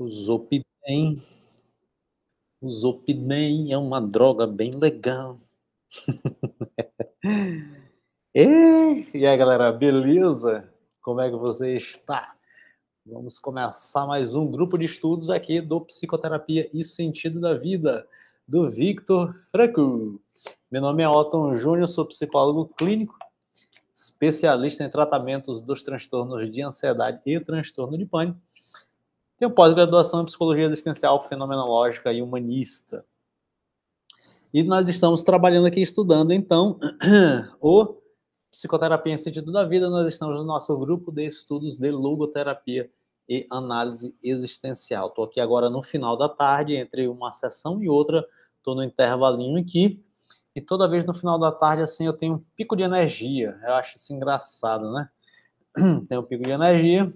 O Zolpidem, o Zolpidem é uma droga bem legal. E aí, galera, beleza? Como é que você está? Vamos começar mais um grupo de estudos aqui do Psicoterapia e Sentido da Vida, do Victor Franco. Meu nome é Otton Júnior, sou psicólogo clínico, especialista em tratamentos dos transtornos de ansiedade e transtorno de pânico. Tenho pós-graduação em Psicologia Existencial, Fenomenológica e Humanista. E nós estamos trabalhando aqui, estudando, então, o Psicoterapia em Sentido da Vida. Nós estamos no nosso grupo de estudos de logoterapia e análise existencial. Estou aqui agora no final da tarde, entre uma sessão e outra, estou no intervalinho aqui, e toda vez no final da tarde, assim, eu tenho um pico de energia. Eu acho isso engraçado, né? Tenho um pico de energia,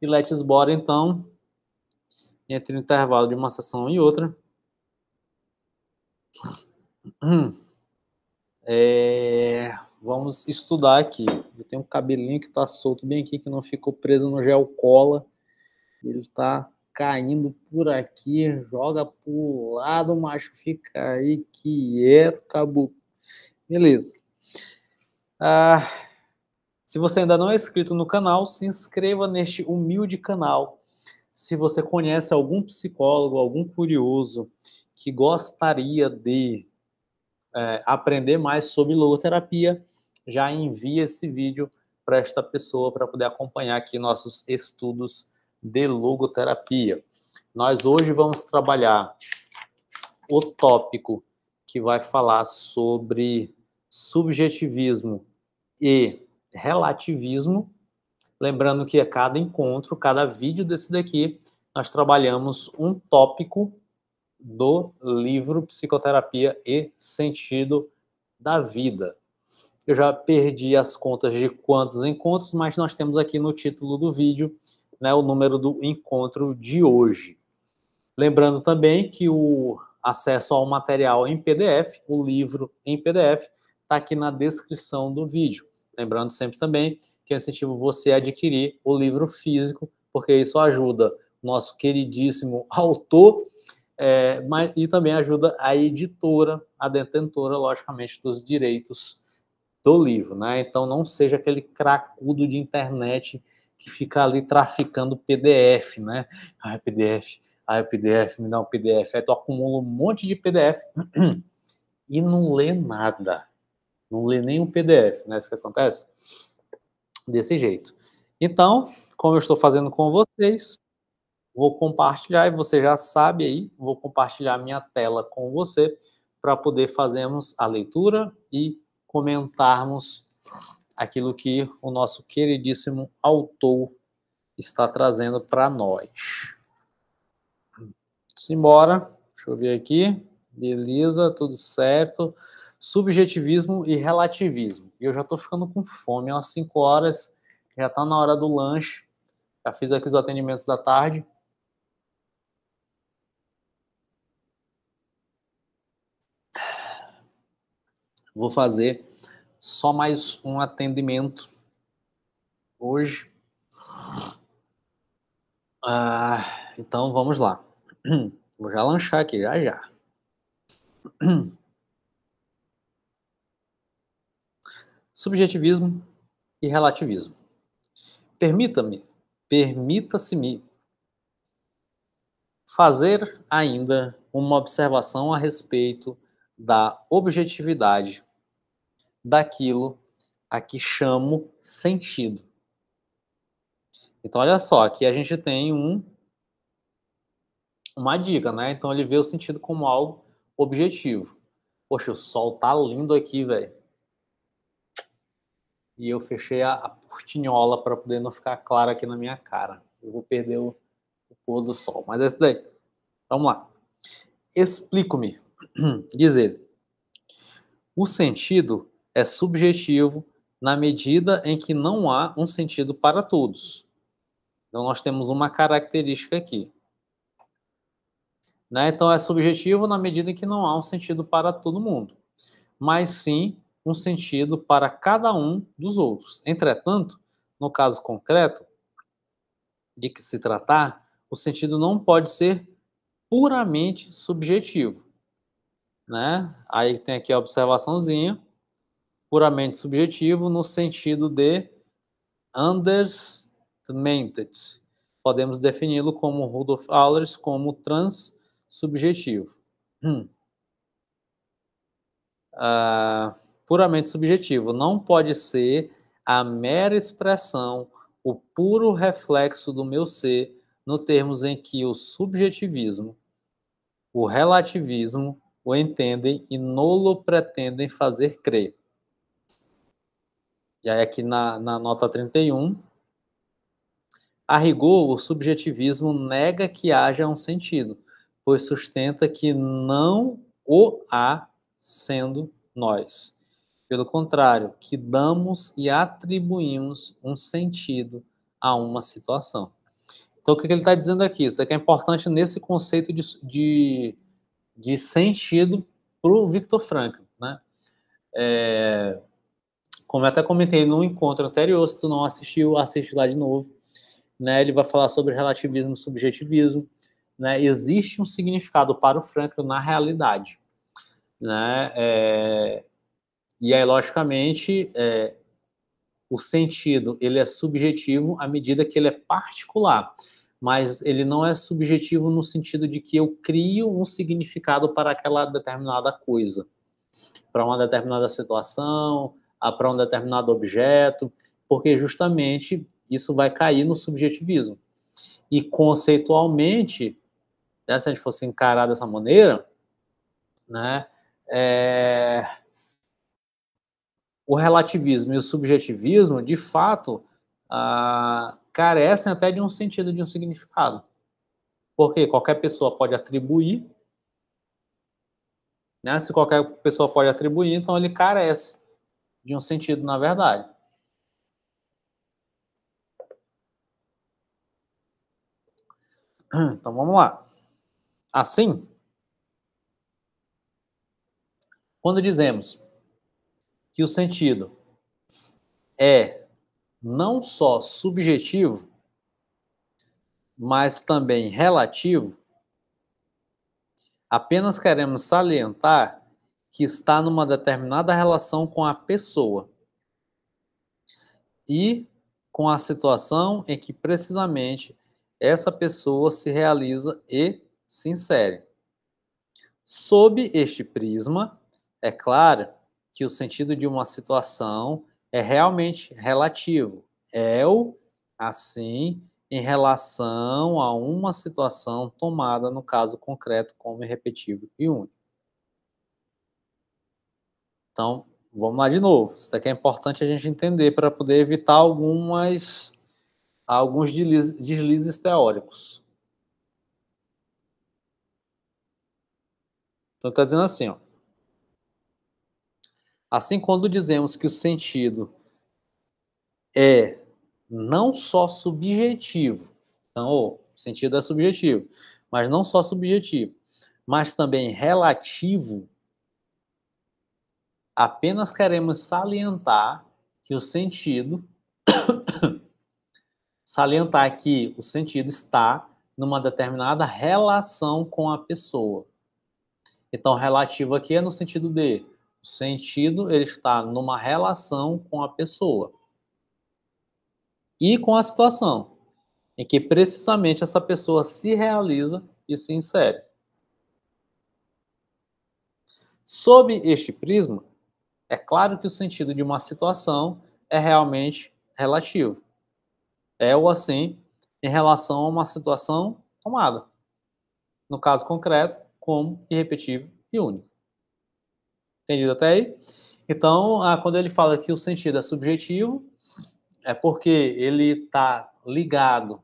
e let's bora, então, entre o intervalo de uma sessão e outra. Vamos estudar aqui. Eu tenho um cabelinho que está solto bem aqui, que não ficou preso no gel cola. Ele está caindo por aqui, joga para o lado, macho, fica aí quieto, acabou. Beleza. Se você ainda não é inscrito no canal, se inscreva neste humilde canal. Se você conhece algum psicólogo, algum curioso que gostaria de aprender mais sobre logoterapia, já envia esse vídeo para esta pessoa para poder acompanhar aqui nossos estudos de logoterapia. Nós hoje vamos trabalhar o tópico que vai falar sobre subjetivismo e relativismo. Lembrando que a cada encontro, cada vídeo desse daqui, nós trabalhamos um tópico do livro Psicoterapia e Sentido da Vida. Eu já perdi as contas de quantos encontros, mas nós temos aqui no título do vídeo, né, o número do encontro de hoje. Lembrando também que o acesso ao material em PDF, o livro em PDF, está aqui na descrição do vídeo. Lembrando sempre também que eu incentivo você a adquirir o livro físico, porque isso ajuda o nosso queridíssimo autor, e também ajuda a editora, a detentora, logicamente, dos direitos do livro, né? Então não seja aquele cracudo de internet que fica ali traficando PDF, né? PDF, PDF, me dá um PDF. Aí tu acumula um monte de PDF e não lê nada. Não lê nem um PDF, né? Isso que acontece? Desse jeito. Então, como eu estou fazendo com vocês, vou compartilhar, e você já sabe aí, vou compartilhar minha tela com você para poder fazermos a leitura e comentarmos aquilo que o nosso queridíssimo autor está trazendo para nós. Simbora, deixa eu ver aqui, beleza, tudo certo. Subjetivismo e relativismo. E eu já estou ficando com fome, às 5 horas, já está na hora do lanche, já fiz aqui os atendimentos da tarde. Vou fazer só mais um atendimento hoje. Então vamos lá. Vou já lanchar aqui, já já. Subjetivismo e relativismo. Permita-se-me fazer ainda uma observação a respeito da objetividade daquilo a que chamo sentido. Então, olha só, aqui a gente tem uma dica, né? Então, ele vê o sentido como algo objetivo. Poxa, o sol tá lindo aqui, velho. E eu fechei a portinhola para poder não ficar claro aqui na minha cara. Eu vou perder o pôr do sol. Mas é isso daí. Vamos lá. Explico-me. Diz ele. O sentido é subjetivo na medida em que não há um sentido para todos. Então, nós temos uma característica aqui. Né? Então, é subjetivo na medida em que não há um sentido para todo mundo, mas sim um sentido para cada um dos outros. Entretanto, no caso concreto de que se tratar, o sentido não pode ser puramente subjetivo, né? Aí tem aqui a observaçãozinha, puramente subjetivo no sentido de understated. Podemos defini-lo como Rudolf Allers como transsubjetivo. Puramente subjetivo. Não pode ser a mera expressão, o puro reflexo do meu ser, no termos em que o subjetivismo, o relativismo o entendem e nolo pretendem fazer crer. E aí aqui na nota 31, a rigor, o subjetivismo nega que haja um sentido, pois sustenta que não o há sendo nós. Pelo contrário, que damos e atribuímos um sentido a uma situação. Então, o que ele está dizendo aqui? Isso aqui é importante nesse conceito de sentido para o Viktor Frankl, né? Como eu até comentei no encontro anterior, se tu não assistiu, assiste lá de novo. Né? Ele vai falar sobre relativismo e subjetivismo. Né? Existe um significado para o Frankl na realidade. Né? E aí, logicamente, o sentido ele é subjetivo à medida que ele é particular, mas ele não é subjetivo no sentido de que eu crio um significado para aquela determinada coisa, para uma determinada situação, para um determinado objeto, porque justamente isso vai cair no subjetivismo. E conceitualmente, né, se a gente fosse encarar dessa maneira, né, o relativismo e o subjetivismo, de fato, carecem até de um sentido, de um significado. Porque qualquer pessoa pode atribuir, né? Se qualquer pessoa pode atribuir, então ele carece de um sentido, na verdade. Então vamos lá. Assim, quando dizemos que o sentido é não só subjetivo, mas também relativo, apenas queremos salientar que está numa determinada relação com a pessoa e com a situação em que precisamente essa pessoa se realiza e se insere. Sob este prisma, é claro que o sentido de uma situação é realmente relativo. É-o, assim, em relação a uma situação tomada no caso concreto como irrepetível e único. Então, vamos lá de novo. Isso daqui é importante a gente entender para poder evitar alguns deslizes teóricos. Então, está dizendo assim, ó. Assim, quando dizemos que o sentido é não só subjetivo, então, o sentido é subjetivo, mas não só subjetivo, mas também relativo, apenas queremos salientar que o sentido está numa determinada relação com a pessoa. Então, relativo aqui é no sentido de o sentido ele está numa relação com a pessoa e com a situação em que precisamente essa pessoa se realiza e se insere. Sob este prisma, é claro que o sentido de uma situação é realmente relativo. É ou assim em relação a uma situação tomada. No caso concreto, como irrepetível e único. Entendido até aí? Então, quando ele fala que o sentido é subjetivo, é porque ele está ligado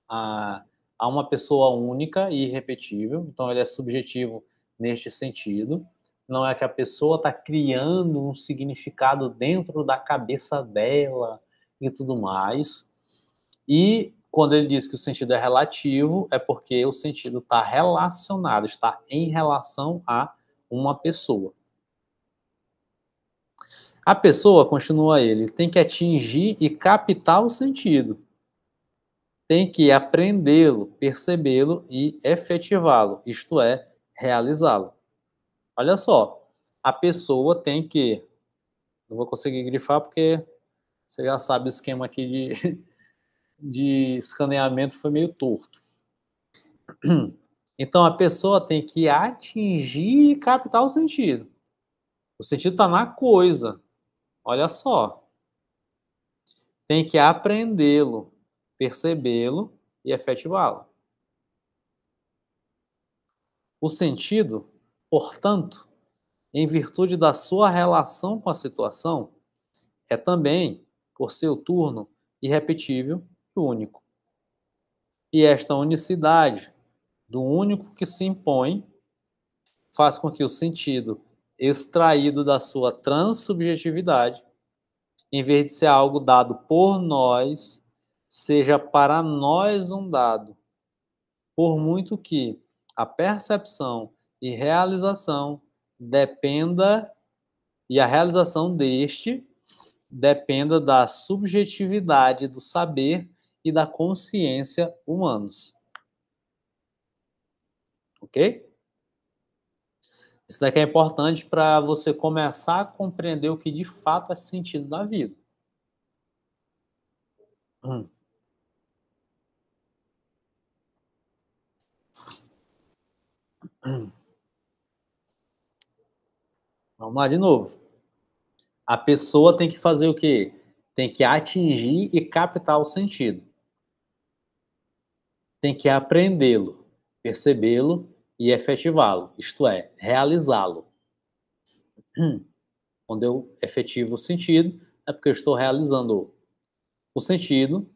a, a uma pessoa única e irrepetível. Então, ele é subjetivo neste sentido. Não é que a pessoa está criando um significado dentro da cabeça dela e tudo mais. E quando ele diz que o sentido é relativo, é porque o sentido está relacionado, está em relação a uma pessoa. A pessoa, continua ele, tem que atingir e captar o sentido. tem que aprendê-lo, percebê-lo e efetivá-lo, isto é, realizá-lo. Olha só, a pessoa tem que... Não vou conseguir grifar porque você já sabe o esquema aqui de escaneamento foi meio torto. Então, a pessoa tem que atingir e captar o sentido. O sentido está na coisa. Olha só. Tem que aprendê-lo, percebê-lo e efetivá-lo. O sentido, portanto, em virtude da sua relação com a situação, é também, por seu turno, irrepetível e único. E esta unicidade do único que se impõe faz com que o sentido, extraído da sua transubjetividade, em vez de ser algo dado por nós, seja para nós um dado, por muito que a percepção e realização dependa, e a realização deste dependa da subjetividade do saber e da consciência humanos. Ok? Isso daqui é importante para você começar a compreender o que de fato é sentido da vida. Hum. Vamos lá de novo. A pessoa tem que fazer o quê? Tem que atingir e captar o sentido. Tem que aprendê-lo, percebê-lo e efetivá-lo, isto é, realizá-lo. Quando eu efetivo o sentido, é porque eu estou realizando o sentido,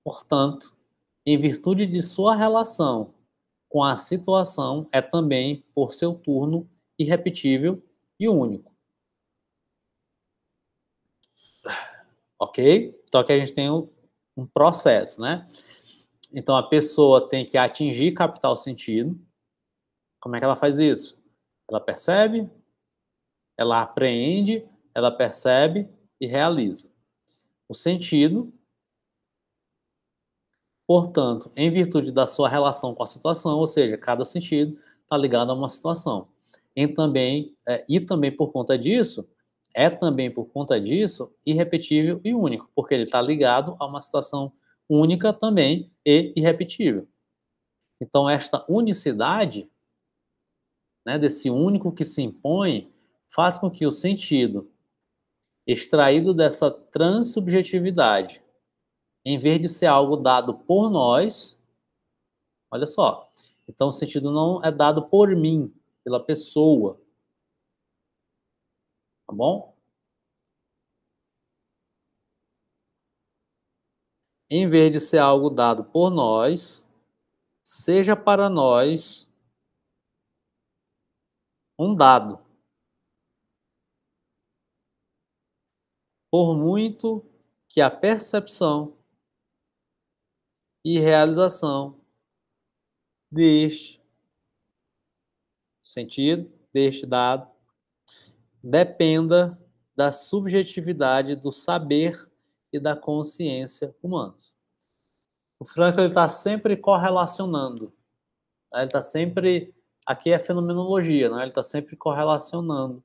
portanto, em virtude de sua relação com a situação, é também, por seu turno, irrepetível e único. Ok? Então aqui a gente tem um processo, né? Então a pessoa tem que atingir e captar o sentido. Como é que ela faz isso? Ela percebe, ela apreende, ela percebe e realiza. O sentido, portanto, em virtude da sua relação com a situação, ou seja, cada sentido está ligado a uma situação. E também por conta disso, irrepetível e único, porque ele está ligado a uma situação única também e irrepetível. Então, esta unicidade, né, desse único que se impõe, faz com que o sentido, extraído dessa transubjetividade, em vez de ser algo dado por nós, olha só, então o sentido não é dado por mim, pela pessoa, tá bom? Em vez de ser algo dado por nós, seja para nós um dado, por muito que a percepção e realização deste sentido, deste dado, dependa da subjetividade do saber e da consciência humanos. O Frankl está sempre correlacionando, né? Ele está sempre, aqui é fenomenologia, né? Ele está sempre correlacionando,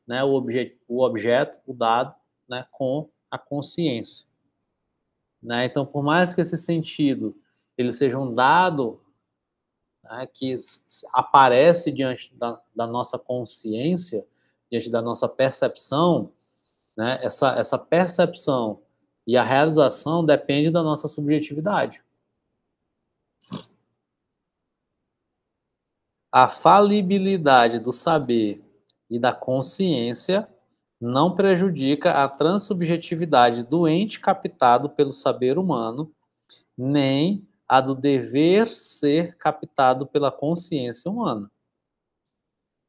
né, o objeto, o dado, né, com a consciência. Né? Então, por mais que esse sentido ele seja um dado, né, que aparece diante da nossa consciência, diante da nossa percepção, né, essa percepção e a realização depende da nossa subjetividade. A falibilidade do saber e da consciência não prejudica a transubjetividade do ente captado pelo saber humano, nem a do dever ser captado pela consciência humana.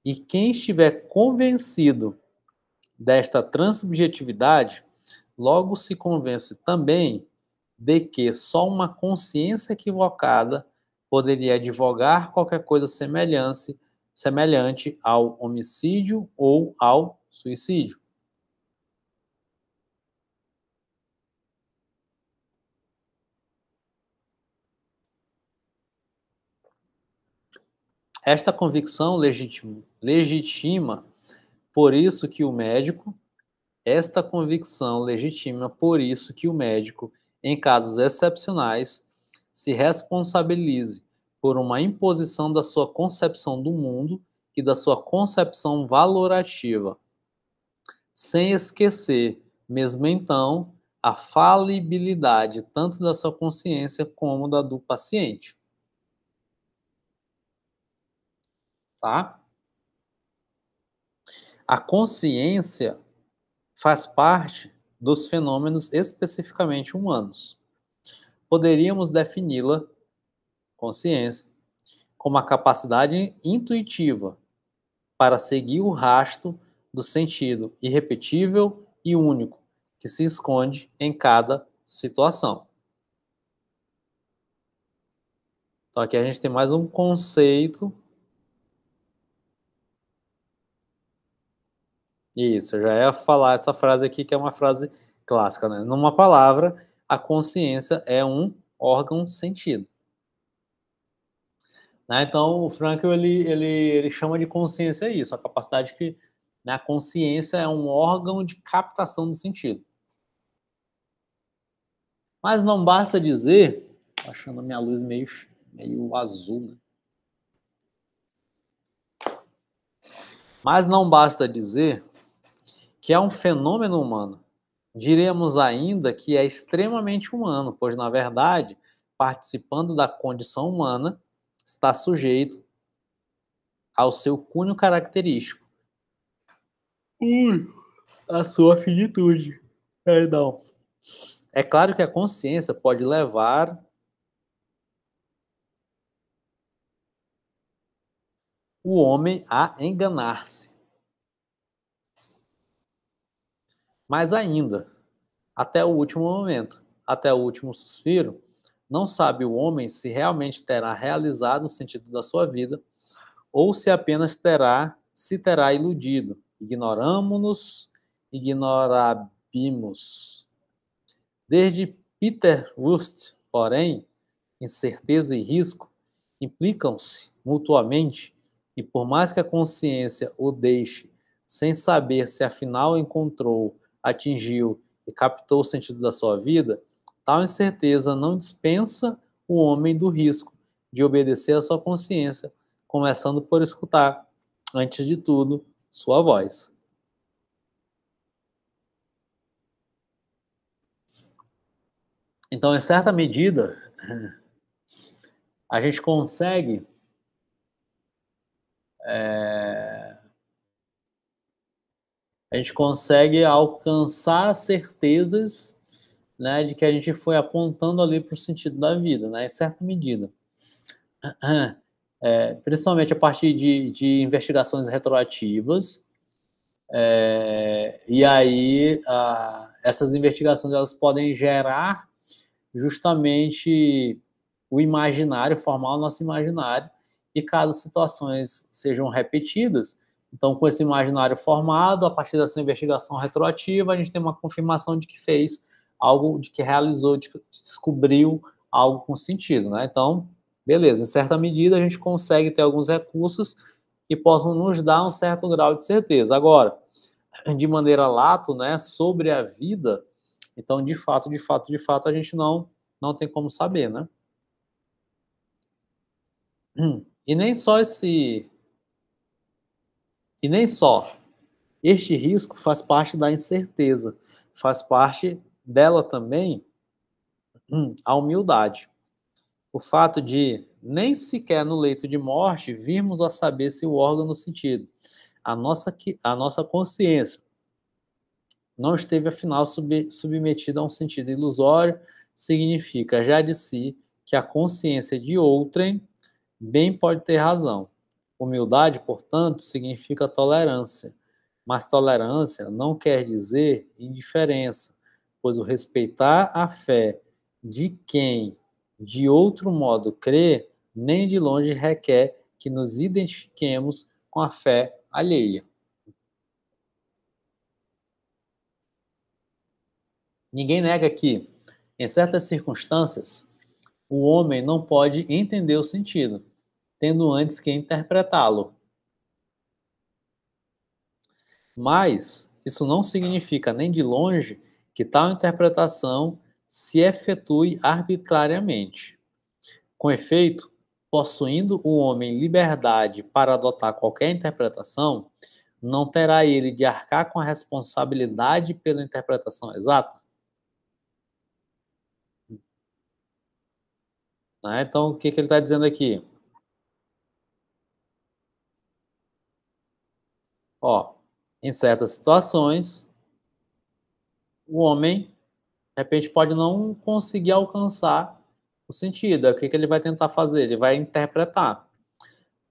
E quem estiver convencido desta transubjetividade, logo se convence também de que só uma consciência equivocada poderia advogar qualquer coisa semelhante ao homicídio ou ao suicídio. Esta convicção legitima, por isso que o médico, esta convicção legitima, por isso que o médico, em casos excepcionais, se responsabilize por uma imposição da sua concepção do mundo e da sua concepção valorativa, sem esquecer, mesmo então, a falibilidade tanto da sua consciência como da do paciente. Tá? A consciência faz parte dos fenômenos especificamente humanos. Poderíamos defini-la, consciência, como a capacidade intuitiva para seguir o rastro do sentido irrepetível e único que se esconde em cada situação. Então aqui a gente tem mais um conceito. Isso, eu já ia falar essa frase aqui, que é uma frase clássica, né? Numa palavra, a consciência é um órgão sentido. Né? Então, o Frankl, ele chama de consciência isso, a capacidade que, né, a consciência é um órgão de captação do sentido. Mas não basta dizer, tô achando a minha luz meio azul, né? Mas não basta dizer que é um fenômeno humano. Diremos ainda que é extremamente humano, pois, na verdade, participando da condição humana, está sujeito ao seu cunho característico. A sua finitude. Perdão. É claro que a consciência pode levar o homem a enganar-se. Mas ainda, até o último momento, até o último suspiro, não sabe o homem se realmente terá realizado o sentido da sua vida ou se apenas terá iludido. Ignorabimos. Desde Peter Rust, porém, incerteza e risco implicam-se mutuamente, e por mais que a consciência o deixe sem saber se afinal encontrou, atingiu e captou o sentido da sua vida, tal incerteza não dispensa o homem do risco de obedecer à sua consciência, começando por escutar, antes de tudo, sua voz. Então, em certa medida, a gente consegue alcançar certezas, né, de que a gente foi apontando ali para o sentido da vida, né, em certa medida. Principalmente a partir de investigações retroativas, e aí essas investigações elas podem gerar justamente o imaginário, formar o nosso imaginário, e caso situações sejam repetidas, então com esse imaginário formado, a partir dessa investigação retroativa, a gente tem uma confirmação de que fez algo, de que realizou, de que descobriu algo com sentido, né? Então, beleza, em certa medida a gente consegue ter alguns recursos que possam nos dar um certo grau de certeza. Agora, de maneira lato, né, sobre a vida, então, de fato, a gente não tem como saber, né? E nem só este risco faz parte da incerteza, faz parte dela também a humildade. O fato de nem sequer no leito de morte virmos a saber se o órgão no sentido, a nossa consciência não esteve afinal submetida a um sentido ilusório, significa já de si que a consciência de outrem bem pode ter razão. Humildade, portanto, significa tolerância, mas tolerância não quer dizer indiferença, pois o respeitar a fé de quem de outro modo crê, nem de longe requer que nos identifiquemos com a fé alheia. Ninguém nega que, em certas circunstâncias, o homem não pode entender o sentido, tendo antes que interpretá-lo. Mas isso não significa nem de longe que tal interpretação se efetue arbitrariamente. Com efeito, possuindo o homem liberdade para adotar qualquer interpretação, não terá ele de arcar com a responsabilidade pela interpretação exata? Né? Então, o que ele está dizendo aqui? Ó, em certas situações, o homem, de repente, pode não conseguir alcançar o sentido. Aí, o que ele vai tentar fazer? Ele vai interpretar.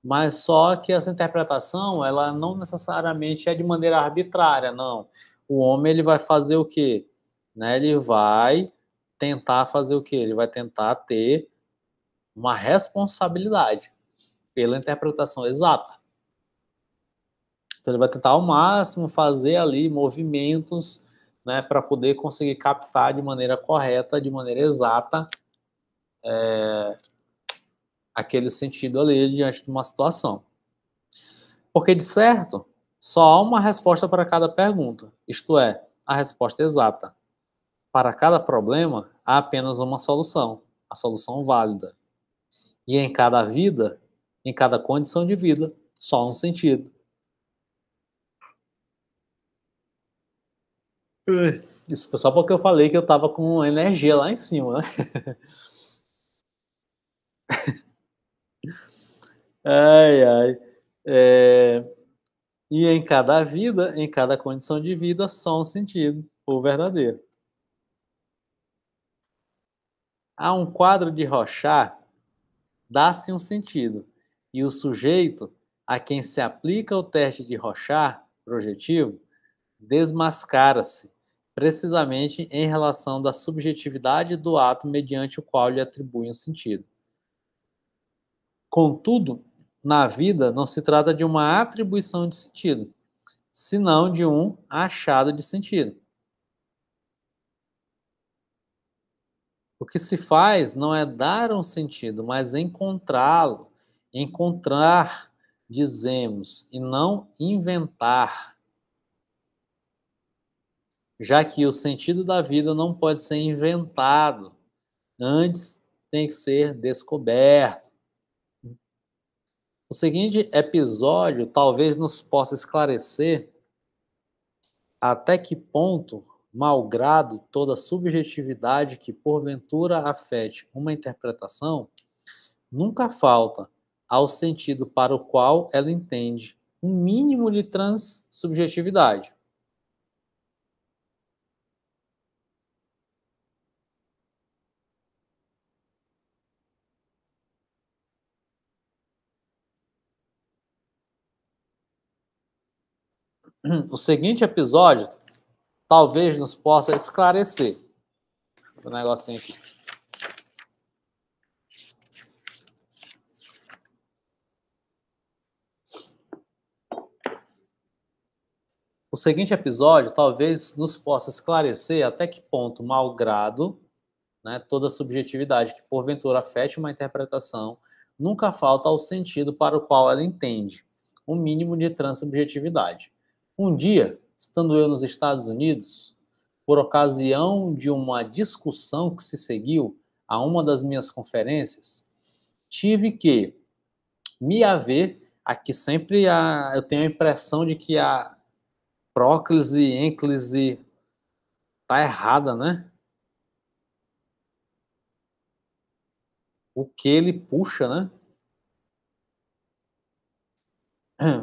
Mas só que essa interpretação, ela não necessariamente é de maneira arbitrária, não. O homem, ele vai fazer o quê? Né? Ele vai tentar fazer o quê? Ele vai tentar ter uma responsabilidade pela interpretação exata. Então, ele vai tentar ao máximo fazer ali movimentos, né, para poder conseguir captar de maneira correta, de maneira exata, aquele sentido ali diante de uma situação. Porque, de certo, só há uma resposta para cada pergunta, isto é, a resposta exata. Para cada problema, há apenas uma solução, a solução válida. E em cada vida, em cada condição de vida, só um sentido. Isso foi só porque eu falei que eu estava com energia lá em cima, né? Ai, ai. É, e em cada vida, em cada condição de vida, só um sentido, o verdadeiro. Há um quadro de Rorschach, dá-se um sentido, e o sujeito a quem se aplica o teste de Rorschach projetivo desmascara-se, precisamente em relação da subjetividade do ato mediante o qual lhe atribui um sentido. Contudo, na vida não se trata de uma atribuição de sentido, senão de um achado de sentido. O que se faz não é dar um sentido, mas encontrá-lo. Encontrar, dizemos, e não inventar. Já que o sentido da vida não pode ser inventado, antes tem que ser descoberto. O seguinte episódio talvez nos possa esclarecer até que ponto, malgrado toda subjetividade que porventura afete uma interpretação, nunca falta, ao sentido para o qual ela entende, um mínimo de transsubjetividade. O seguinte episódio talvez nos possa esclarecer. O negocinho aqui. O seguinte episódio talvez nos possa esclarecer até que ponto, malgrado, né, toda subjetividade que porventura afete uma interpretação, nunca falta ao sentido para o qual ela entende, um mínimo de transsubjetividade. Um dia, estando eu nos Estados Unidos, por ocasião de uma discussão que se seguiu a uma das minhas conferências, tive que me haver, aqui sempre eu tenho a impressão de que a próclise, ênclise tá errada, né? O que ele puxa, né?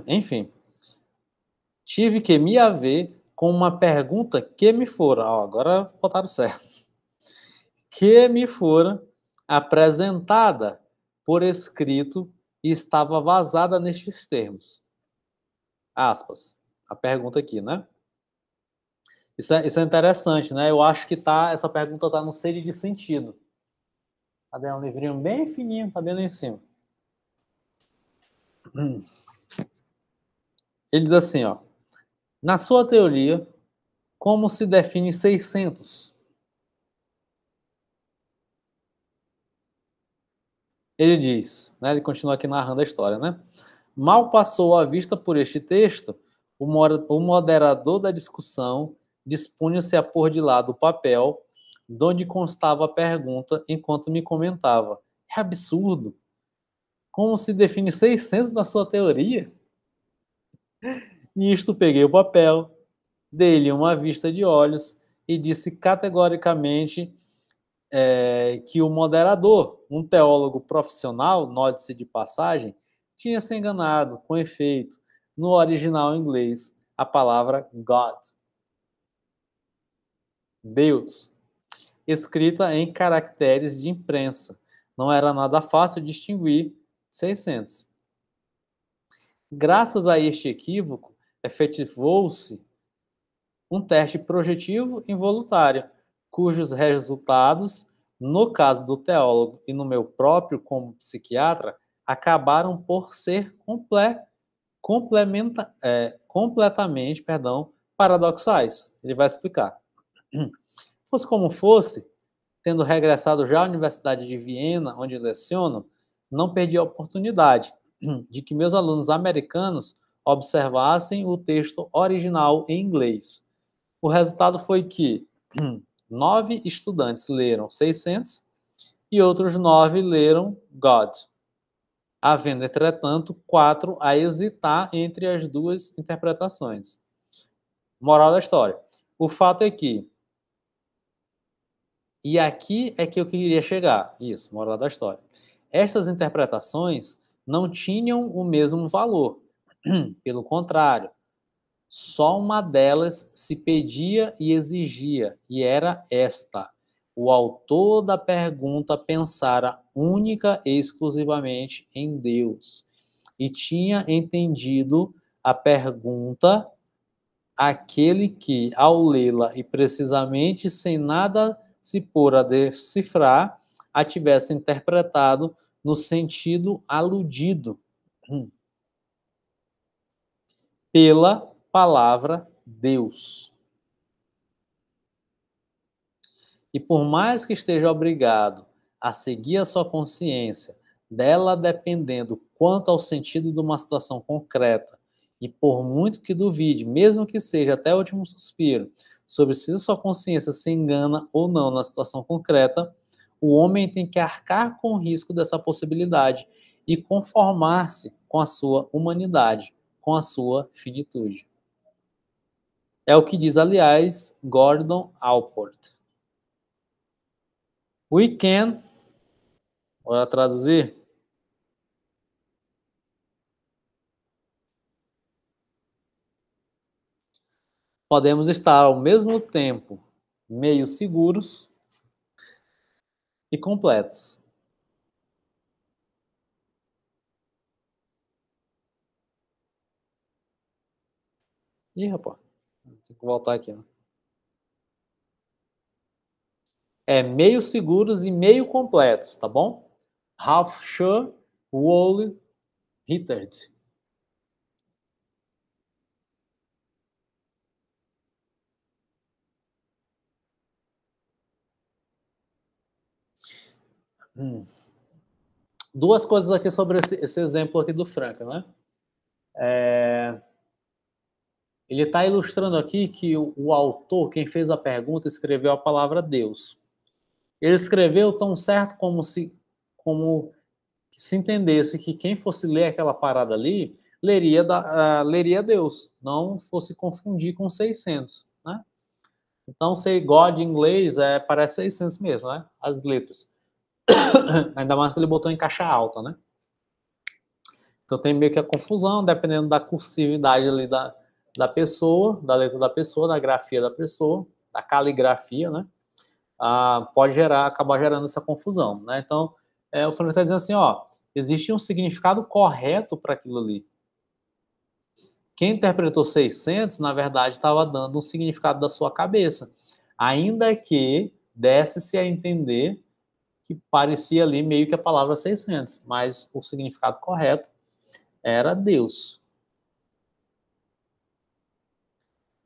Enfim, tive que me haver com uma pergunta que me fora, ó, agora botaram certo, que me fora apresentada por escrito e estava vazada nestes termos. Aspas. A pergunta aqui, né? Isso é interessante, né? Eu acho que essa pergunta está no sede de sentido. Cadê um livrinho bem fininho, tá bem lá em cima. Ele diz assim, ó. Na sua teoria, como se define 600? Ele diz, né, ele continua aqui narrando a história, né? Mal passou a vista por este texto, o moderador da discussão dispunha-se a pôr de lado o papel de onde constava a pergunta enquanto me comentava. É absurdo. Como se define 600 na sua teoria? Nisto peguei o papel, dei-lhe uma vista de olhos e disse categoricamente que o moderador, um teólogo profissional, note-se de passagem, tinha se enganado, com efeito, no original inglês, a palavra God, Deus, escrita em caracteres de imprensa. Não era nada fácil distinguir 600. Graças a este equívoco, efetivou-se um teste projetivo involuntário, cujos resultados, no caso do teólogo e no meu próprio como psiquiatra, acabaram por ser completamente, paradoxais. Ele vai explicar. Fosse como fosse, tendo regressado já à Universidade de Viena, onde leciono, não perdi a oportunidade de que meus alunos americanos observassem o texto original em inglês. O resultado foi que 9 estudantes leram 600 e outros 9 leram God, havendo, entretanto, 4 a hesitar entre as duas interpretações. Moral da história. O fato é que, e aqui é que eu queria chegar, isso, moral da história. Estas interpretações não tinham o mesmo valor. Pelo contrário, só uma delas se pedia e exigia, e era esta: o autor da pergunta pensara única e exclusivamente em Deus, e tinha entendido a pergunta aquele que, ao lê-la e precisamente sem nada se pôr a decifrar, a tivesse interpretado no sentido aludido pela palavra Deus. E por mais que esteja obrigado a seguir a sua consciência, dela dependendo quanto ao sentido de uma situação concreta, e por muito que duvide, mesmo que seja até o último suspiro, sobre se a sua consciência se engana ou não na situação concreta, o homem tem que arcar com o risco dessa possibilidade e conformar-se com a sua humanidade, com a sua finitude. É o que diz, aliás, Gordon Allport. We can, bora traduzir? Podemos estar ao mesmo tempo meio seguros e completos. Ih, rapaz, tem que voltar aqui, né? É meio seguros e meio completos, tá bom? Half sure, wholly heated. Duas coisas aqui sobre esse exemplo aqui do Frank, né? Ele está ilustrando aqui que o autor, quem fez a pergunta, escreveu a palavra Deus. Ele escreveu tão certo como se entendesse que quem fosse ler aquela parada ali, leria Deus, não fosse confundir com 600, né? Então, say God em inglês parece 600 mesmo, né? As letras. Ainda mais que ele botou em caixa alta, né? Então tem meio que a confusão, dependendo da cursividade ali da pessoa, da letra da pessoa, da grafia da pessoa, da caligrafia, né? Pode acabar gerando essa confusão, né? Então, o Frank está dizendo assim, ó, existe um significado correto para aquilo ali. Quem interpretou 600, na verdade, estava dando um significado da sua cabeça, ainda que desse-se a entender que parecia ali meio que a palavra 600, mas o significado correto era Deus.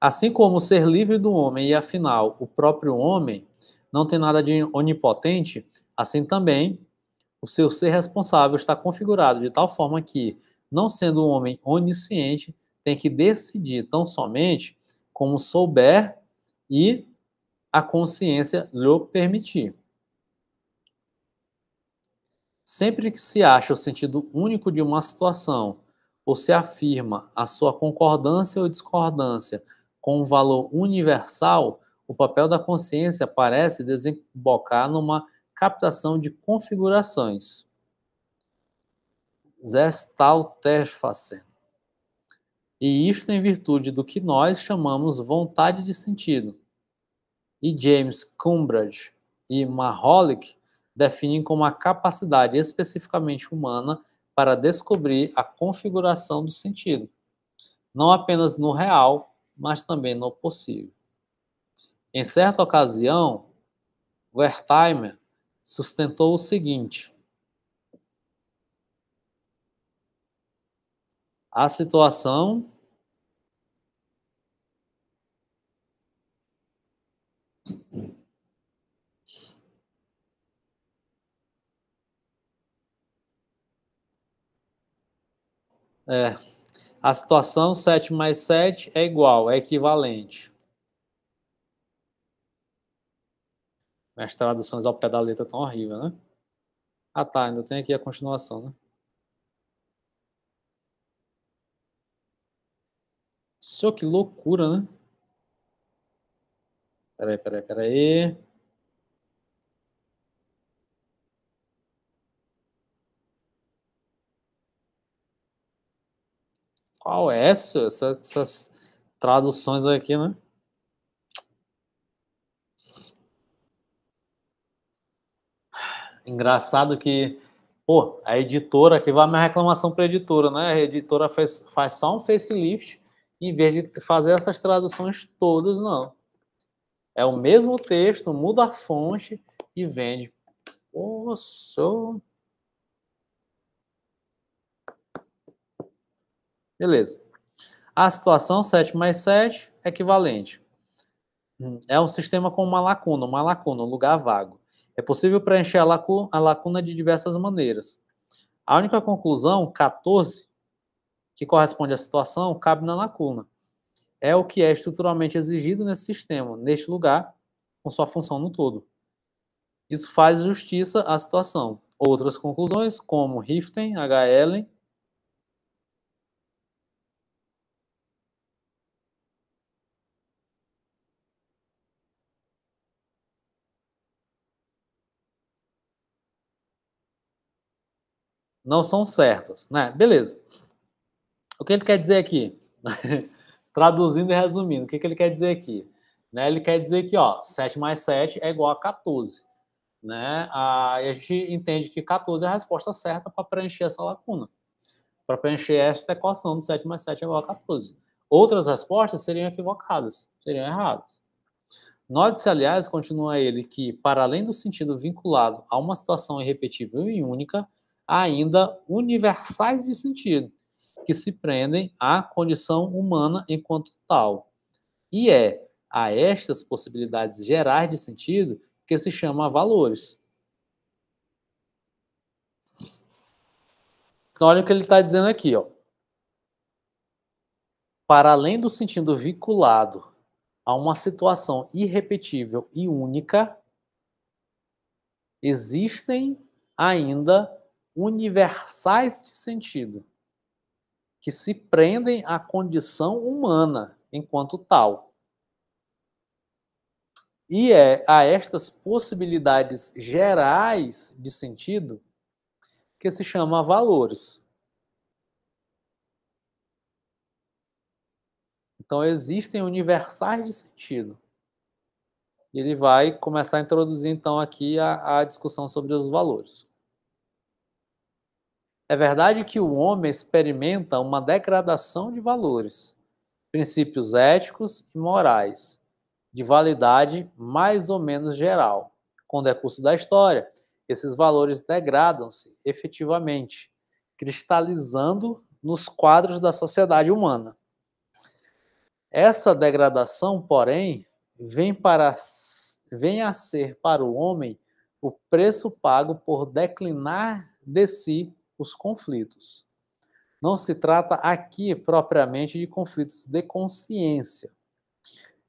Assim como o ser livre do homem e, afinal, o próprio homem não tem nada de onipotente, assim também O seu ser responsável está configurado de tal forma que, não sendo um homem onisciente, tem que decidir tão somente como souber e a consciência lhe permitir. Sempre que se acha o sentido único de uma situação, ou se afirma a sua concordância ou discordância com um valor universal, o papel da consciência parece desembocar numa captação de configurações. Gestalterfassen. E isto em virtude do que nós chamamos vontade de sentido. E James Cambridge e Maholick definem como a capacidade especificamente humana para descobrir a configuração do sentido, não apenas no real, mas também no possível. Em certa ocasião, Wertheimer sustentou o seguinte: a situação a situação 7 mais 7 é igual, é equivalente. As traduções ao pé da letra estão horríveis, né? Ah tá, ainda tem aqui a continuação, né? Só que loucura, né? Peraí. Qual é essas traduções aqui, né? Engraçado que, pô, a editora, aqui vai minha reclamação para a editora, né? A editora faz só um facelift, em vez de fazer essas traduções todas, não. É o mesmo texto, muda a fonte e vende. Poxa. Beleza. A situação 7 mais 7 é equivalente. É um sistema com uma lacuna, um lugar vago. É possível preencher a lacuna de diversas maneiras. A única conclusão, 14, que corresponde à situação, cabe na lacuna. É o que é estruturalmente exigido nesse sistema, neste lugar, com sua função no todo. Isso faz justiça à situação. Outras conclusões, como Riften, HL, não são certas, né? Beleza. O que ele quer dizer aqui? Traduzindo e resumindo, o que ele quer dizer aqui? Né, ele quer dizer que, ó, 7 mais 7 é igual a 14. Né? E a gente entende que 14 é a resposta certa para preencher essa lacuna. Para preencher esta equação do 7 mais 7 é igual a 14. Outras respostas seriam equivocadas, seriam erradas. Note-se, aliás, continua ele, que, para além do sentido vinculado a uma situação irrepetível e única, há ainda universais de sentido, que se prendem à condição humana enquanto tal. E é a estas possibilidades gerais de sentido que se chama valores. Então, olha o que ele está dizendo aqui, ó. Para além do sentido vinculado a uma situação irrepetível e única, existem ainda universais de sentido, que se prendem à condição humana enquanto tal. E é a estas possibilidades gerais de sentido que se chama valores. Então, existem universais de sentido. Ele vai começar a introduzir, então, aqui a discussão sobre os valores. É verdade que o homem experimenta uma degradação de valores, princípios éticos e morais, de validade mais ou menos geral. Com o decurso da história, esses valores degradam-se efetivamente, cristalizando nos quadros da sociedade humana. Essa degradação, porém, vem a ser para o homem o preço pago por declinar de si os conflitos. Não se trata aqui propriamente de conflitos de consciência.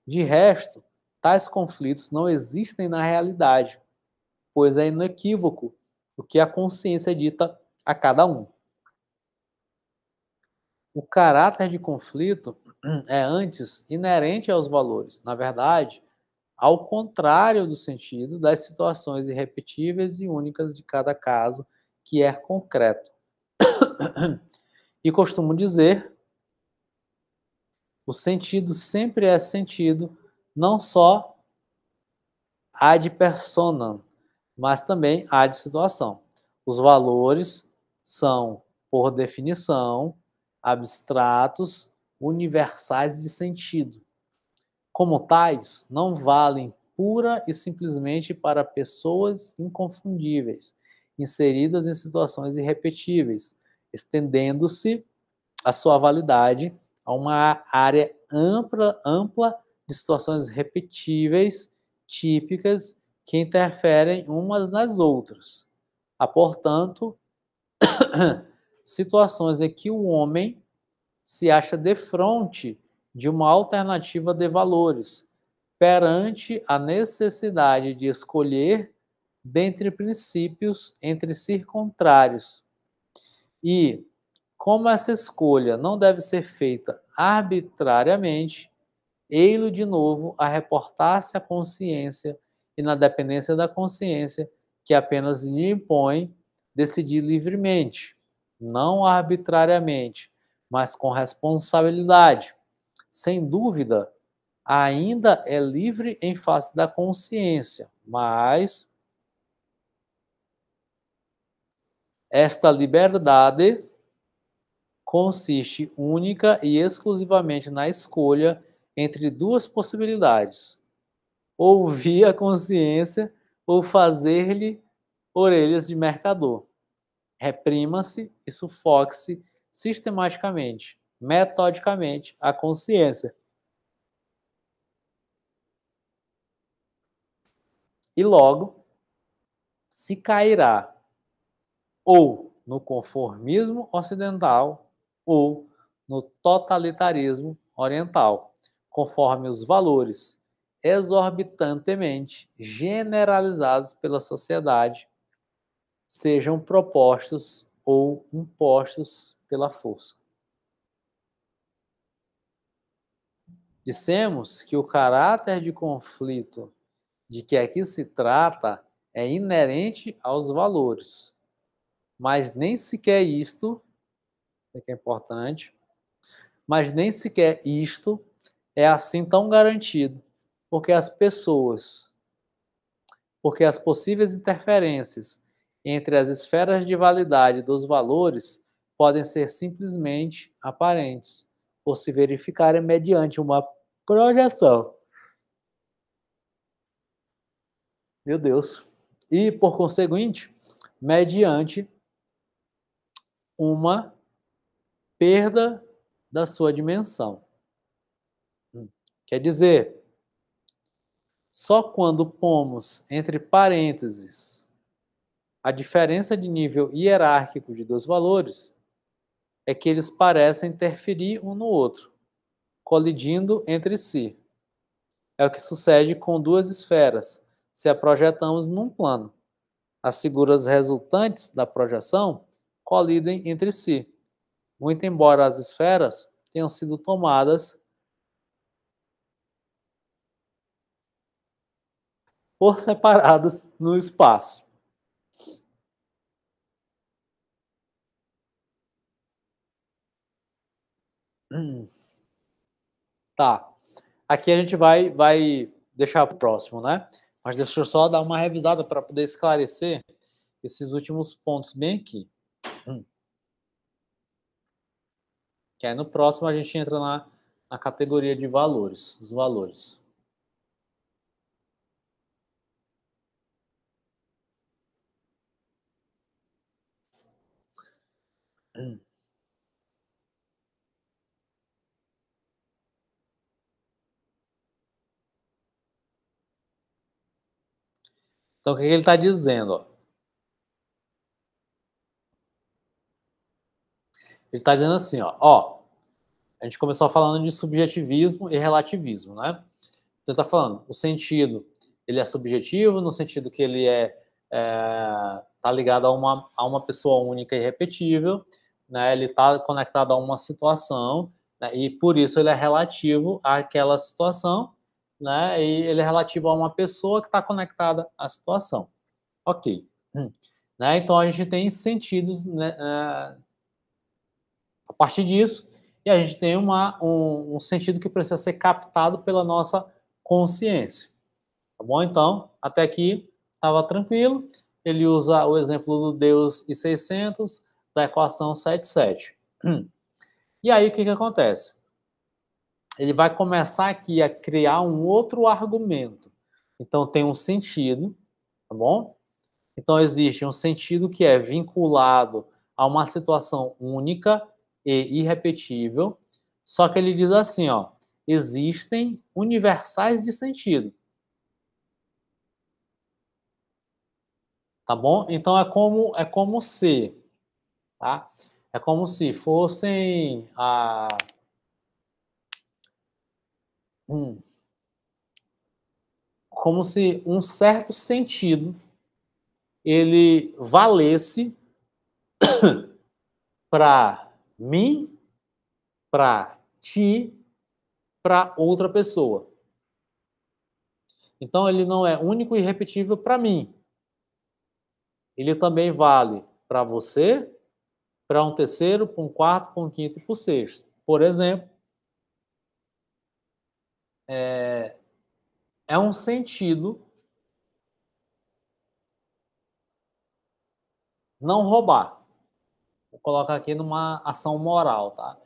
De resto, tais conflitos não existem na realidade, pois é inequívoco o que a consciência dita a cada um. O caráter de conflito é antes inerente aos valores. Na verdade, ao contrário do sentido das situações irrepetíveis e únicas de cada caso, que é concreto. E costumo dizer, o sentido sempre é sentido, não só ad personam, mas também ad situação. Os valores são, por definição, abstratos, universais de sentido. Como tais, não valem pura e simplesmente para pessoas inconfundíveis, inseridas em situações irrepetíveis, estendendo-se a sua validade a uma área ampla de situações repetíveis, típicas, que interferem umas nas outras. Há, portanto, situações em que o homem se acha defronte de uma alternativa de valores, perante a necessidade de escolher dentre princípios entre si contrários. E, como essa escolha não deve ser feita arbitrariamente, ei-lo de novo a reportar-se à consciência e na dependência da consciência, que apenas lhe impõe decidir livremente, não arbitrariamente, mas com responsabilidade. Sem dúvida, ainda é livre em face da consciência, mas esta liberdade consiste única e exclusivamente na escolha entre duas possibilidades: ouvir a consciência ou fazer-lhe orelhas de mercador. Reprima-se e sufoque-se sistematicamente, metodicamente, a consciência. E logo se cairá ou no conformismo ocidental ou no totalitarismo oriental, conforme os valores exorbitantemente generalizados pela sociedade sejam propostos ou impostos pela força. Dissemos que o caráter de conflito de que aqui se trata é inerente aos valores, mas nem sequer isto, que é importante, mas nem sequer isto é assim tão garantido, porque porque as possíveis interferências entre as esferas de validade dos valores podem ser simplesmente aparentes, por se verificarem mediante uma projeção. Meu Deus. E, por conseguinte, mediante uma perda da sua dimensão. Quer dizer, só quando pomos entre parênteses a diferença de nível hierárquico de dois valores é que eles parecem interferir um no outro, colidindo entre si. É o que sucede com duas esferas, se a projetamos num plano. As figuras resultantes da projeção colidem entre si, muito embora as esferas tenham sido tomadas por separadas no espaço. Tá. Aqui a gente vai deixar para o próximo, né? Mas deixa eu só dar uma revisada para poder esclarecer esses últimos pontos bem aqui. Que aí no próximo a gente entra na categoria de valores, os valores. Então, o que ele está dizendo? Ó? Ele está dizendo assim, ó, a gente começou falando de subjetivismo e relativismo, né? Então, ele está falando, o sentido, ele é subjetivo, no sentido que ele tá ligado a uma pessoa única e irrepetível, né? Ele está conectado a uma situação, né? E por isso ele é relativo àquela situação, né? E ele é relativo a uma pessoa que está conectada à situação. Ok. Né? Então a gente tem sentidos, né, a partir disso, e a gente tem um sentido que precisa ser captado pela nossa consciência. Tá bom? Então, até aqui estava tranquilo. Ele usa o exemplo do Deus e 600 da equação 77. E aí o que acontece? Ele vai começar aqui a criar um outro argumento. Então tem um sentido, tá bom? Então existe um sentido que é vinculado a uma situação única e irrepetível, só que ele diz assim, ó, existem universais de sentido. Tá bom? Então é como se, tá? É como se fossem como se um certo sentido ele valesse para mim, para ti, para outra pessoa. Então ele não é único e irrepetível para mim. Ele também vale para você, para um terceiro, para um quarto, para um quinto e para o sexto. Por exemplo, é um sentido não roubar. Vou colocar aqui numa ação moral, tá?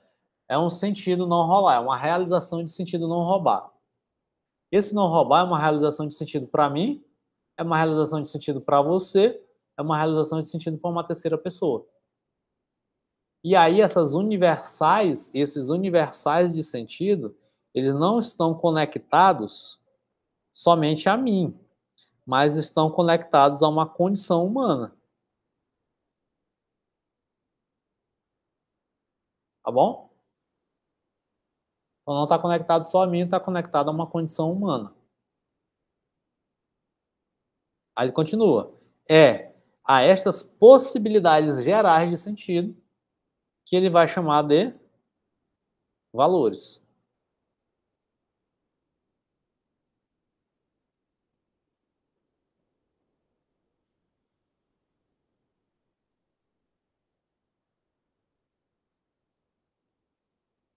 É um sentido não roubar, é uma realização de sentido não roubar. Esse não roubar é uma realização de sentido para mim, é uma realização de sentido para você, é uma realização de sentido para uma terceira pessoa. E aí esses universais de sentido, eles não estão conectados somente a mim, mas estão conectados a uma condição humana. Tá bom? Então não está conectado só a mim, está conectado a uma condição humana. Aí ele continua. A estas possibilidades gerais de sentido que ele vai chamar de valores.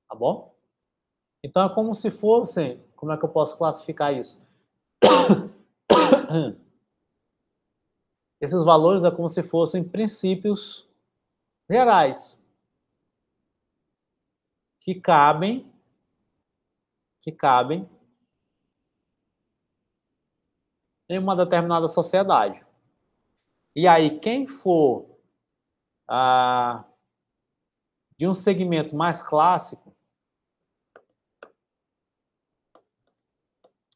Tá bom? Então é como se fossem, como é que eu posso classificar isso? Esses valores é como se fossem princípios gerais que cabem em uma determinada sociedade. E aí, quem for de um segmento mais clássico,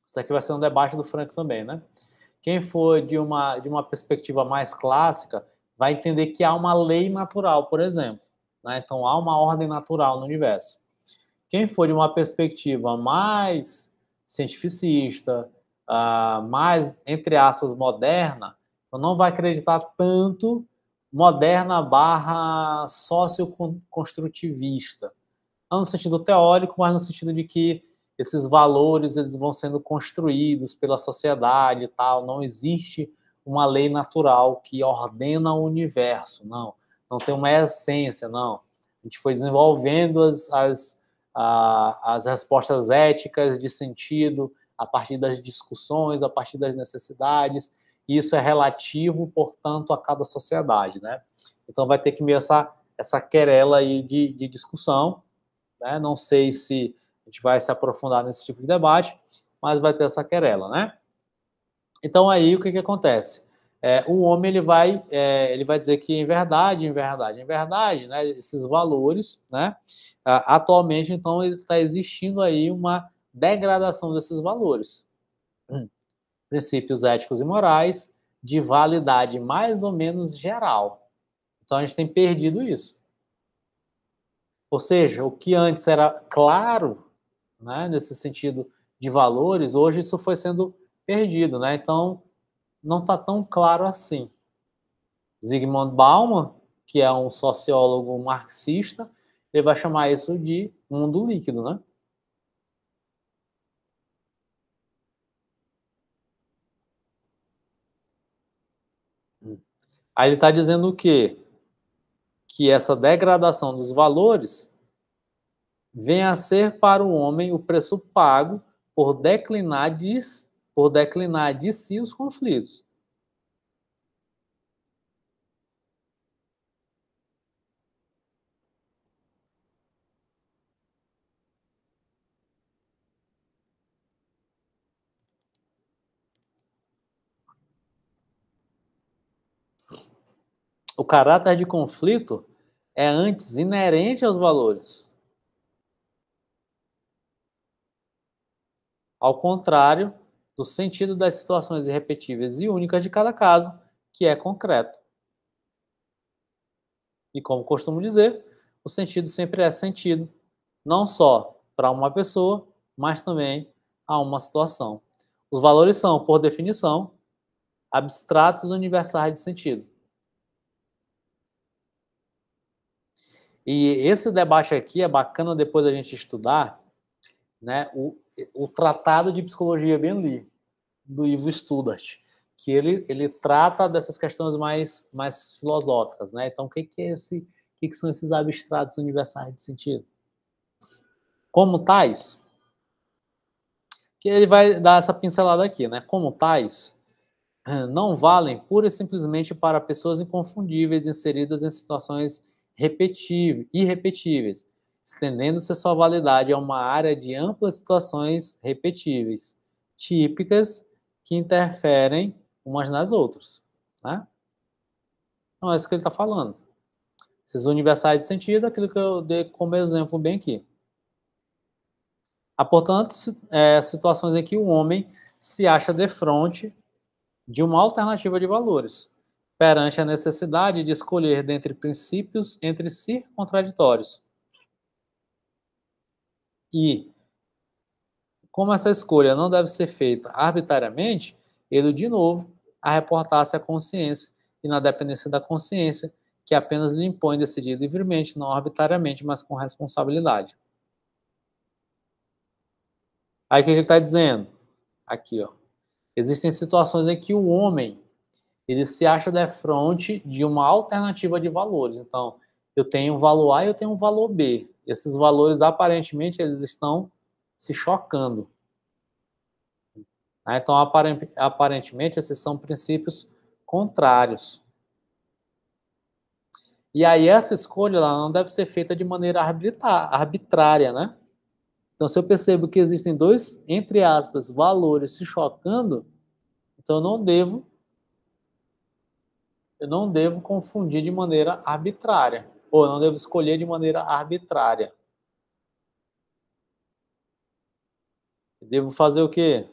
isso aqui vai ser um debate do Frank também, né? Quem for de uma perspectiva mais clássica vai entender que há uma lei natural, por exemplo. Né? Então, há uma ordem natural no universo. Quem for de uma perspectiva mais cientificista, mais, entre aspas, moderna, não vai acreditar tanto moderna barra socioconstrutivista. Não no sentido teórico, mas no sentido de que esses valores eles vão sendo construídos pela sociedade e tal. Não existe uma lei natural que ordena o universo, não. Não tem uma essência, não. A gente foi desenvolvendo as respostas éticas de sentido a partir das discussões, a partir das necessidades. E isso é relativo, portanto, a cada sociedade, né? Então vai ter que meio essa querela aí de discussão, né? Não sei se a gente vai se aprofundar nesse tipo de debate, mas vai ter essa querela, né? Então aí o que acontece? O homem ele vai dizer que em verdade, né, esses valores, né, atualmente então está existindo aí uma degradação desses valores, princípios éticos e morais, de validade mais ou menos geral. Então a gente tem perdido isso. Ou seja, o que antes era claro, né, nesse sentido de valores, hoje isso foi sendo perdido, né? Então não está tão claro assim. Zygmunt Bauman, que é um sociólogo marxista, ele vai chamar isso de mundo líquido, né? Aí ele está dizendo o quê? Que essa degradação dos valores vem a ser para o homem o preço pago por declinar de si os conflitos. O caráter de conflito é antes inerente aos valores. Ao contrário do sentido das situações irrepetíveis e únicas de cada caso, que é concreto. E como costumo dizer, o sentido sempre é sentido, não só para uma pessoa, mas também a uma situação. Os valores são, por definição, abstratos universais de sentido. E esse debate aqui é bacana depois a gente estudar, né, o Tratado de Psicologia Ben-Lee, do Ivo Studart, que ele trata dessas questões mais filosóficas, né? Então, o que é que são esses abstratos universais de sentido? Como tais, que ele vai dar essa pincelada aqui, né? Como tais, não valem pura e simplesmente para pessoas inconfundíveis inseridas em situações irrepetíveis, estendendo-se a sua validade a uma área de amplas situações repetíveis, típicas, que interferem umas nas outras. Né? Então, é isso que ele está falando. Esses universais de sentido, aquilo que eu dei como exemplo bem aqui. Há, portanto, situações em que o homem se acha defronte de uma alternativa de valores, perante a necessidade de escolher dentre princípios entre si contraditórios. E, como essa escolha não deve ser feita arbitrariamente, ele, de novo, a reportar-se à consciência e na dependência da consciência, que apenas lhe impõe decidir livremente, não arbitrariamente, mas com responsabilidade. Aí o que ele está dizendo? Aqui, ó. Existem situações em que o homem ele se acha defronte de uma alternativa de valores. Então, eu tenho um valor A e eu tenho um valor B. Esses valores, aparentemente, eles estão se chocando. Então, aparentemente, esses são princípios contrários. E aí, essa escolha ela não deve ser feita de maneira arbitrária, né? Então, se eu percebo que existem dois, entre aspas, valores se chocando, então eu não devo confundir de maneira arbitrária, ou eu não devo escolher de maneira arbitrária. Eu devo fazer o quê?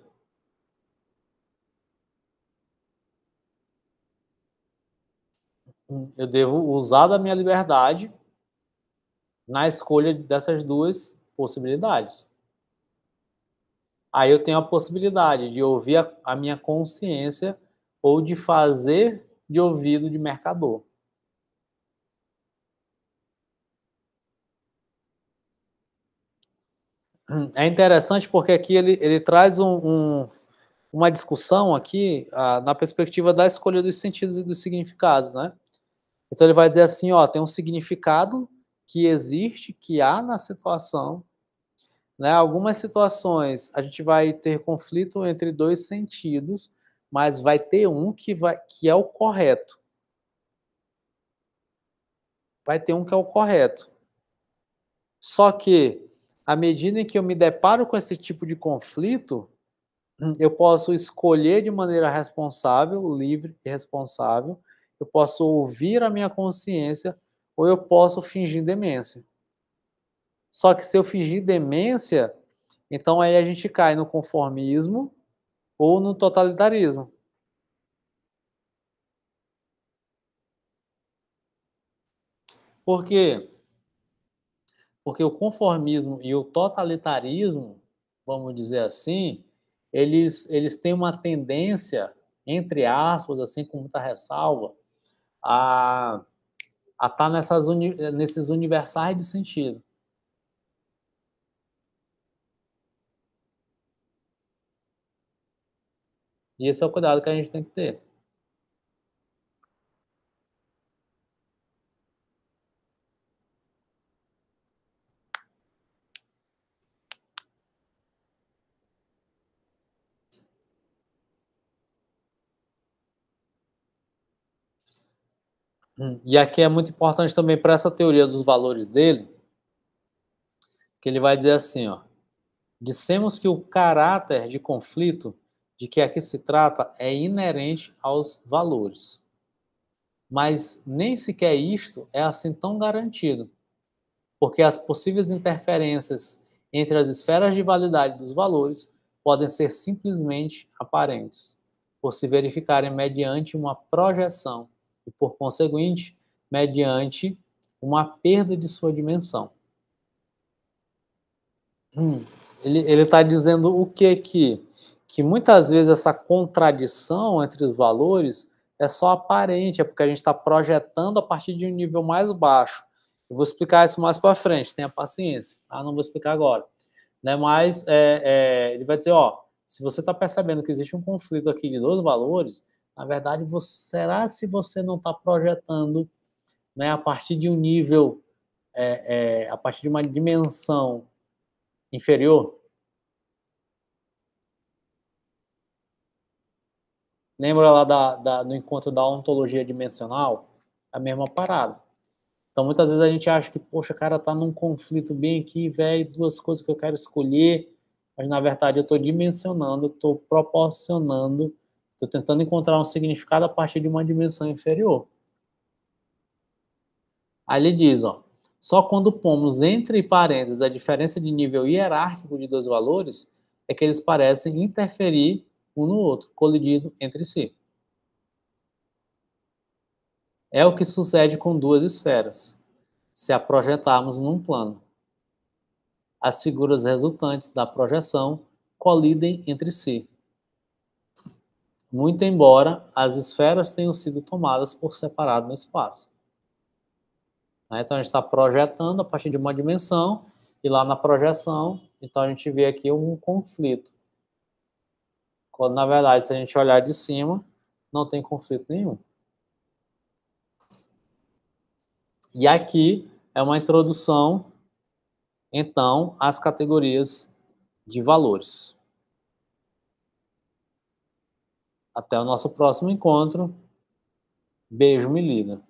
Eu devo usar da minha liberdade na escolha dessas duas possibilidades. Aí eu tenho a possibilidade de ouvir a minha consciência ou de fazer de ouvido de mercador. É interessante porque aqui ele traz uma discussão aqui na perspectiva da escolha dos sentidos e dos significados, né? Então ele vai dizer assim, ó, tem um significado que existe, que há na situação, né? Algumas situações a gente vai ter conflito entre dois sentidos, mas vai ter um que é o correto. Vai ter um que é o correto. Só que, à medida em que eu me deparo com esse tipo de conflito, eu posso escolher de maneira responsável, livre e responsável, eu posso ouvir a minha consciência ou eu posso fingir demência. Só que se eu fingir demência, então aí a gente cai no conformismo ou no totalitarismo. Por quê? Porque o conformismo e o totalitarismo, vamos dizer assim, eles têm uma tendência, entre aspas, assim, com muita ressalva, a estar nesses universais de sentido. E esse é o cuidado que a gente tem que ter. E aqui é muito importante também para essa teoria dos valores dele, que ele vai dizer assim, ó: dissemos que o caráter de conflito de que aqui se trata é inerente aos valores. Mas nem sequer isto é assim tão garantido, porque as possíveis interferências entre as esferas de validade dos valores podem ser simplesmente aparentes, por se verificarem mediante uma projeção e, por conseguinte, mediante uma perda de sua dimensão. Ele está dizendo o que aqui? Que muitas vezes essa contradição entre os valores é só aparente, é porque a gente está projetando a partir de um nível mais baixo. Eu vou explicar isso mais para frente, tenha paciência, tá? Não vou explicar agora. Né? Mas ele vai dizer, ó, se você está percebendo que existe um conflito aqui de dois valores, na verdade, será se você não está projetando, né, a partir de um nível, a partir de uma dimensão inferior? Lembra lá do encontro da ontologia dimensional? A mesma parada. Então, muitas vezes a gente acha que, poxa, cara, tá num conflito bem aqui, velho, duas coisas que eu quero escolher, mas na verdade eu estou dimensionando, estou proporcionando, estou tentando encontrar um significado a partir de uma dimensão inferior. Aí ele diz, ó, só quando pomos entre parênteses a diferença de nível hierárquico de dois valores é que eles parecem interferir um no outro, colidindo entre si. É o que sucede com duas esferas, se a projetarmos num plano. As figuras resultantes da projeção colidem entre si, muito embora as esferas tenham sido tomadas por separado no espaço. Então a gente está projetando a partir de uma dimensão, e lá na projeção, então a gente vê aqui um conflito. Quando na verdade, se a gente olhar de cima, não tem conflito nenhum. E aqui é uma introdução, então, às categorias de valores. Até o nosso próximo encontro. Beijo, me liga.